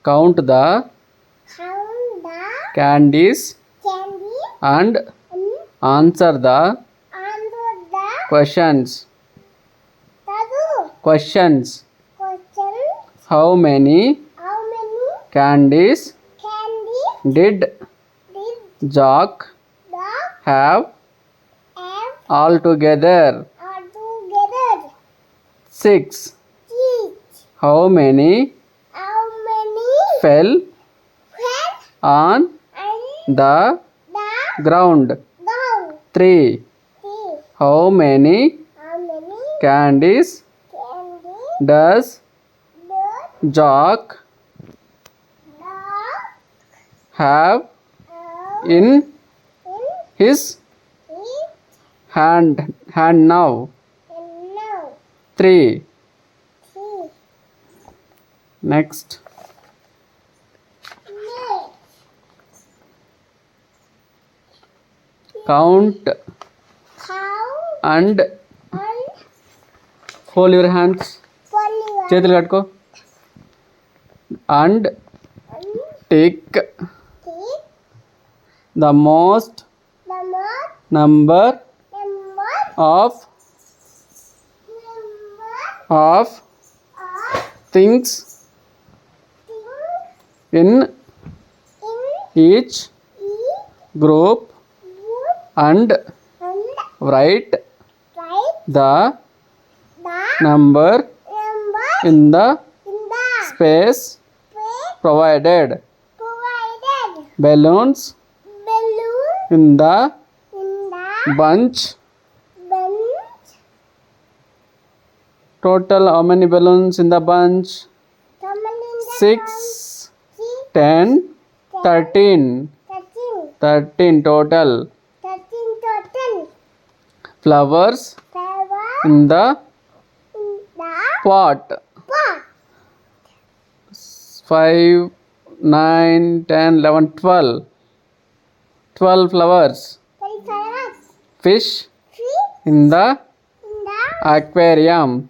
Count the count the candies candy and and answer the answer the questions. Tadu Questions. question. How many How many candies candy did did Jack the have have altogether? altogether? 6. Each. How many How many fell fell on and the the ground? down? 3. Three. How many How many candies candy does did Jack the have have in in his it hand now? and now? 3. Three. Next. Next. Count Count and and fold your hands. follow చేతులు కట్టుకో. And and take take the most the most number number of number of of things things in in each each group group and and write write the the number number in the in the space space provided. provided. Balloons Balloon in the in the bunch. bunch. Total how many balloons in the bunch? Someone in the 6, bunch. 10, 13. 13 total. 13 total. Flowers Flower in the in the pot. pot. 5, 9, 10, 11, 12. 12 flowers. 12 flowers. Fish Fish in the in the aquarium.